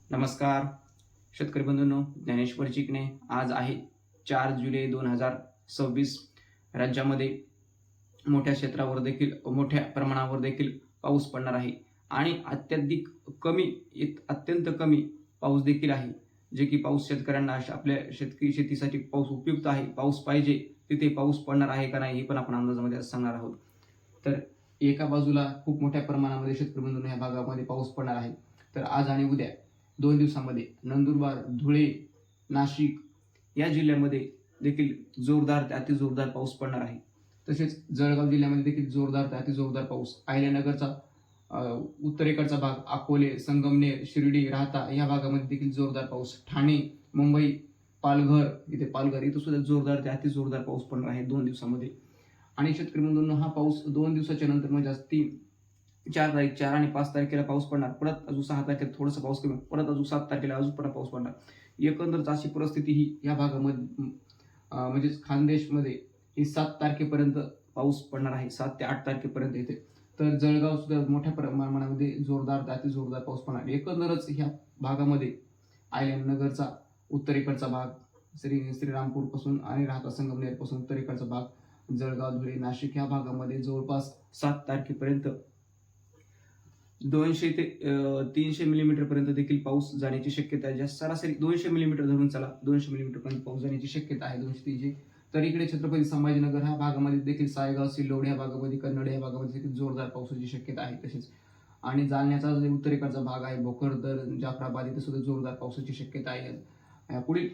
नमस्कार शेतकरी बंधूंनो, ज्ञानेश्वर चिकणे. आज आहे 4 जुलै 2026. राज्यामध्ये मोठ्या क्षेत्रावर देखील मोठ्या प्रमाणावर देखील पाऊस पडणार आहे आणि अत्यंत कमी पाऊस देखील आहे. जे की पाऊस शेतकऱ्यांना आपल्या शेतीसाठी पाऊस उपयुक्त आहे. पाऊस पाहिजे तिथे पाऊस पडणार आहे का नाही हे पण आपण अंदाजामध्ये आज सांगणार आहोत. तर एका बाजूला खूप मोठ्या प्रमाणामध्ये शेतकरी बंधूंनो ह्या भागामध्ये पाऊस पडणार आहे. तर आज आणि उद्या 2 दिवसामध्ये नंदुरबार, धुळे, नाशिक या जिल्ह्यामध्ये देखील जोरदार ते अतिजोरदार पाऊस पडणार आहे. तसेच जळगाव जिल्ह्यामध्ये देखील जोरदार ते अतिजोरदार पाऊस. अहिल्यानगरचा उत्तरेकडचा भाग, अकोले, संगमनेर, शिर्डी, राहाता या भागामध्ये देखील जोरदार पाऊस. ठाणे, मुंबई, पालघर इथं सुद्धा जोरदार ते अतिजोरदार पाऊस पडणार आहे 2 दिवसामध्ये. आणि शेतकरी बंधूंनो, हा पाऊस 2 दिवसाच्या नंतर म्हणजे आज 4 आणि 5 तारखेला पाऊस पडणार. परत अजून 6 तारखेला थोडासा पाऊस कमी, परत अजून 7 तारखेला अजून परत पाऊस पडणार. एकंदरच अशी परिस्थिती ही या भागामध्ये म्हणजेच खानदेशमध्ये ही 7 तारखेपर्यंत पाऊस पडणार आहे. 7 ते 8 तारखेपर्यंत येते. तर जळगाव सुद्धा मोठ्या प्रमाणामध्ये जोरदार ते अतिजोरदार पाऊस पडणार. एकंदरच ह्या भागामध्ये अहिल्यानगरचा उत्तरेकडचा भाग, श्रीरामपूरपासून आणि राहाता संगमनेरपासून उत्तरेकडचा भाग, जळगाव, धुळे, नाशिक ह्या भागामध्ये जवळपास 7 तारखेपर्यंत 200 ते 300 मिलीमीटर पर्यंत देखील पाऊस जाण्याची शक्यता आहे. जास्त सरासरी 200 मिलीमीटर धरून चला, 200 मिलीमीटर पर्यंत पाऊस जाण्याची शक्यता आहे. 200-300. तर इकडे छत्रपती संभाजीनगर ह्या भागामध्ये देखील सायगाव, सिल्लोड ह्या भागामध्ये, कन्नड ह्या भागामध्ये देखील जोरदार पावसाची शक्यता आहे. तसेच आणि जालन्याचा जो उत्तरेकडचा भाग आहे, भोकरदन, जाफराबाद इथे सुद्धा जोरदार पावसाची शक्यता आहे. पुढील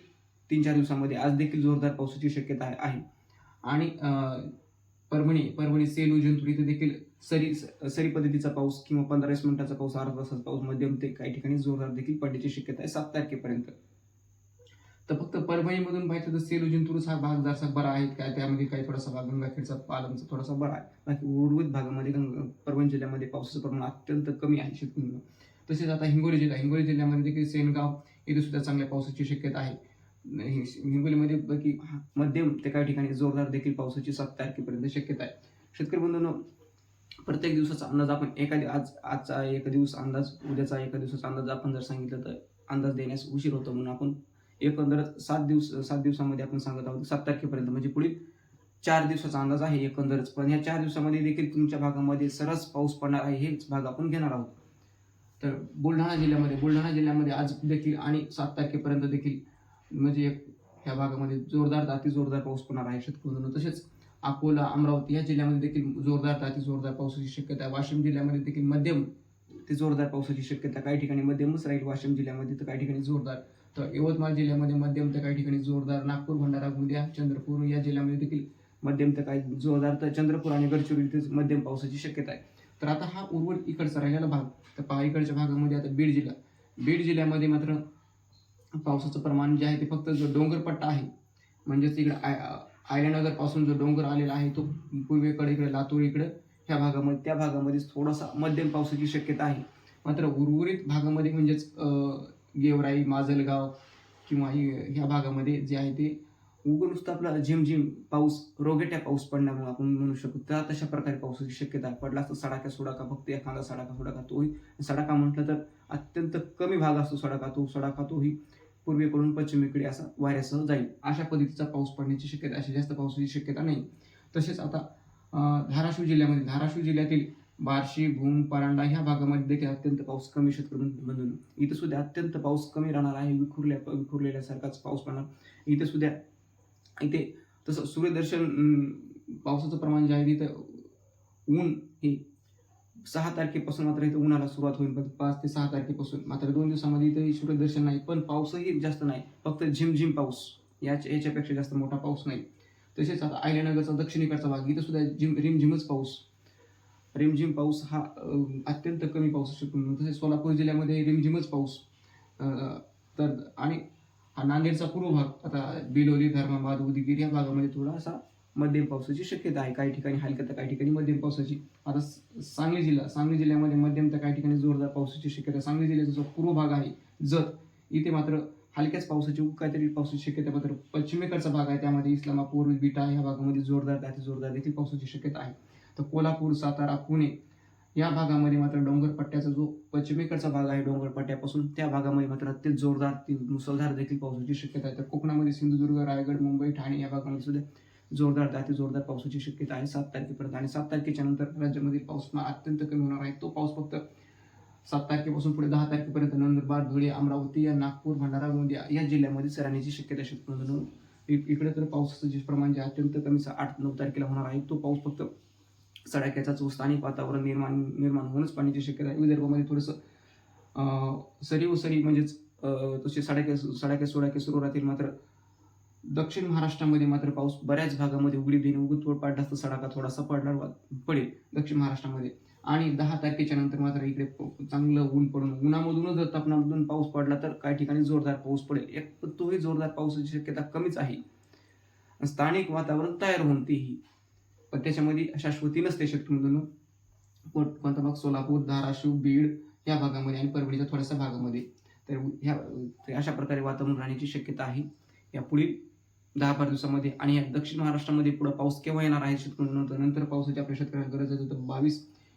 3-4 दिवसांमध्ये आज देखील जोरदार पावसाची शक्यता आहे. आणि परभणी, सेलू, जिंतूर इथे देखील सरी पद्धतीचा पाऊस किंवा 15-20 मिनिटाचा पाऊस, अर्धा तासाचा पाऊस, मध्यम ते काही ठिकाणी जोरदार देखील पडण्याची शक्यता आहे 7 तारखेपर्यंत. तर फक्त परभणीमधून पाहिजे तर सेलू, जिंतूरच हा भाग जरासा बरा आहे. काय त्यामध्ये काही थोडासा भाग गंगाखेडचा, पालमचा थोडासा बरा आहे. बाकी उर्वरित भागामध्ये परभणी जिल्ह्यामध्ये पावसाचं प्रमाण अत्यंत कमी आहे शेतकऱ्यांना. तसेच आता हिंगोली जिल्ह्यामध्ये देखील सेनगाव इथे सुद्धा चांगल्या पावसाची शक्यता आहे. हिंगोलीमध्ये बाकी मध्यम ते काही ठिकाणी जोरदार देखील पावसाची 7 तारखेपर्यंत शक्यता आहे. शेतकरी बंधूंनो, प्रत्येक दिवसाचा अंदाज आपण आजचा एक दिवस अंदाज, उद्याचा एका दिवसाचा अंदाज आपण जर सांगितलं तर अंदाज देण्यास उशीर होतो. म्हणून आपण एकंदरच 7 दिवसामध्ये आपण सांगत आहोत 7 तारखेपर्यंत, म्हणजे पुढील 4 दिवसाचा अंदाज आहे एकंदरच. पण ह्या 4 दिवसामध्ये देखील तुमच्या भागामध्ये सरस पाऊस पडणार आहे, हेच भाग आपण घेणार आहोत. तर बुलढाणा जिल्ह्यामध्ये आज देखील आणि 7 तारखेपर्यंत देखील म्हणजे ह्या भागामध्ये जोरदार ते अतिजोरदार पाऊस पडणार आहे शेतकऱ्यांनो. तसेच अकोला, अमरावती या जिल्ह्यामध्ये देखील जोरदार ते अतिजोरदार पावसाची शक्यता आहे. वाशिम जिल्ह्यामध्ये देखील मध्यम ते जोरदार पावसाची शक्यता, काही ठिकाणी मध्यमच राहील वाशिम जिल्ह्यामध्ये, तर काही ठिकाणी जोरदार. तर यवतमाळ जिल्ह्यामध्ये मध्यम तर काही ठिकाणी जोरदार. नागपूर, भंडारा, गोंदिया, चंद्रपूर या जिल्ह्यामध्ये देखील मध्यम तर काही जोरदार. तर चंद्रपूर आणि गडचिरोली इथे मध्यम पावसाची शक्यता आहे. तर आता हा उर्वरित इकडचा राहिलेला भाग, तर पहा इकडच्या भागामध्ये आता बीड जिल्ह्यामध्ये मात्र पावसाचं प्रमाण जे आहे ते फक्त जो डोंगरपट्टा आहे, म्हणजेच इकडे अहिल्यानगर पासून जो डोंगर आलेला आहे तो पूर्वेकडे इकडे लातूर इकडे ह्या भागामध्ये, त्या भागामध्ये थोडासा मध्यम पावसाची शक्यता आहे. मात्र उर्वरित भागामध्ये म्हणजेच गेवराई, माजलगाव किंवा ह्या भागामध्ये जे आहे ते नुसतं आपला झिमझिम पाऊस, रोगेट्या पाऊस पडण्यामुळे आपण म्हणू शकतो. त्या तशा प्रकारे पावसाची शक्यता आहे. पडला असतो सडाका सोडाका, फक्त एखादा सडाका, तोही सडाका म्हटलं तर अत्यंत कमी भाग असतो सडाका तोही पूर्वेकडून पश्चिमेकडे असा वाऱ्यासह जाईल. अशा पद्धतीचा पाऊस पडण्याची शक्यता, अशी जास्त पावसाची शक्यता नाही. तसेच आता धाराशिव जिल्ह्यातील बार्शी, भूम, परांडा ह्या भागामध्ये देखील अत्यंत पाऊस कमी शेतकरी इथे सुद्धा अत्यंत पाऊस कमी राहणार आहे. विखुरलेल्यासारखाच पाऊस पडणार इथे सुद्धा. इथे तसं सूर्यदर्शन पावसाचं प्रमाण जे आहे तिथं ऊन हे 6 तारखेपासून मात्र इथं उन्हाला सुरुवात होईल. 5 ते 6 तारखेपासून मात्र 2 दिवसामध्ये इथं सूर्यदर्शन नाही, पण पाऊसही जास्त नाही, फक्त झिमझिम पाऊस, याच्यापेक्षा जास्त मोठा पाऊस नाही. तसेच आता अहिल्यानगरचा दक्षिणेकडचा भाग, इथं सुद्धा रिमझिम पाऊस हा अत्यंत कमी पाऊस असतो. तसेच सोलापूर जिल्ह्यामध्ये रिमझिमच पाऊस. तर आणि नांदेडचा पूर्व भाग, आता बिलोली, धर्माबाद, उदगीर या भागामध्ये थोडासा मध्यम पावसाची शक्यता आहे. काही ठिकाणी हलक्या तर काही ठिकाणी मध्यम पावसाची. आता सांगली जिल्ह्यामध्ये मध्यम तर काही ठिकाणी जोरदार पावसाची शक्यता. सांगली जिल्ह्याचा जो पूर्व भाग आहे जत, इथे मात्र हलक्याच पावसाची काहीतरी पावसाची शक्यता. मात्र पश्चिमेकडचा भाग आहे त्यामध्ये इस्लामापूर, विटा ह्या भागामध्ये जोरदार ते अतिजोरदार देखील पावसाची शक्यता आहे. तर कोल्हापूर, सातारा, पुणे या भागामध्ये मात्र डोंगर पट्ट्याचा जो पश्चिमेकडचा भाग आहे डोंगर पट्ट्यापासून त्या भागामध्ये मात्र अत्यंत जोरदार ती मुसळधार देखील पावसाची शक्यता आहे. तर कोकणामध्ये सिंधुदुर्ग, रायगड, मुंबई, ठाणे या भागामध्ये सुद्धा जोरदार ते अति जोरदार पावसाची शक्यता आहे 7 तारखेपर्यंत. आणि 7 तारखेच्या नंतर राज्यामधील पाऊस अत्यंत कमी होणार आहे. तो पाऊस फक्त 7 तारखेपासून पुढे 10 तारखेपर्यंत नंदुरबार, धुळे, अमरावती या नागपूर, भंडारा, गोंदिया या जिल्ह्यामध्ये राहण्याची शक्यता शेतकऱ्यांनो. इकडे तर पावसाचं जे प्रमाण जे अत्यंत कमी 8-9 तारखेला होणार आहे तो पाऊस फक्त सडाक्याचा जो स्थानिक वातावरण निर्माण होणंच पाण्याची शक्यता आहे. विदर्भामध्ये थोडंसं सरी म्हणजेच तसे सडाके सुरू राहतील. मात्र दक्षिण महाराष्ट्रामध्ये मात्र पाऊस बऱ्याच भागामध्ये उघडीप पाडला असता सडाका थोडासा पडेल दक्षिण महाराष्ट्रामध्ये. आणि 10 तारखेच्या नंतर मात्र इकडे चांगलं ऊन पडून उन्हामधूनच जर तापमानामधून पाऊस पडला तर काही ठिकाणी जोरदार पाऊस पडेल. तोही जोरदार पावसाची शक्यता कमीच आहे. स्थानिक वातावरण तयार होऊन तेही, पण त्याच्यामध्ये शाश्वती नसते शेतकऱ्यांनो. कोणता भाग सोलापूर, धाराशिव, बीड या भागामध्ये आणि परभणीच्या थोड्याशा भागामध्ये तर अशा प्रकारे वातावरण राहण्याची शक्यता आहे या पुढील 10-12 दिवसामध्ये. आणि या दक्षिण महाराष्ट्रामध्ये पुढे पाऊस केव्हा येणार आहे शेतकऱ्यांनो, नंतर पावसाची आपल्या शेतकऱ्यांना गरज आहे. तर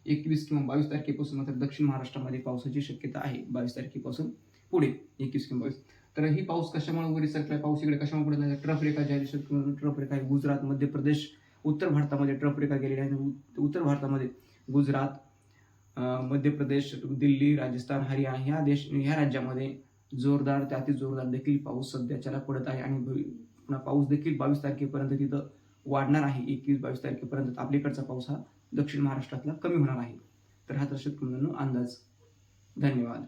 21 किंवा 22 तारखेपासून मात्र दक्षिण महाराष्ट्रामध्ये पावसाची शक्यता आहे. 22 तारखेपासून पुढे 21 किंवा 22. तर ही पाऊस कशामुळे वगैरे सरकलाय, पाऊस इकडे कशामुळे पडत नाही, ट्रफ रेखा ज्या शेतकऱ्यांना ट्रफ रेखा आहे गुजरात, मध्य प्रदेश, उत्तर भारतामध्ये ट्रफ रेखा गेलेली आहे. उत्तर भारतामध्ये गुजरात, मध्य प्रदेश, दिल्ली, राजस्थान, हरियाणा ह्या राज्यामध्ये जोरदार ते अति जोरदार देखील पाऊस सध्याच्याला पडत आहे. आणि पाऊस देखील 22 तारखेपर्यंत तिथं वाढणार आहे. 21-22 तारखेपर्यंत आपल्याकडचा पाऊस हा दक्षिण महाराष्ट्रातला कमी होणार आहे. तर हा तर शेतकऱ्यांनो अंदाज. धन्यवाद.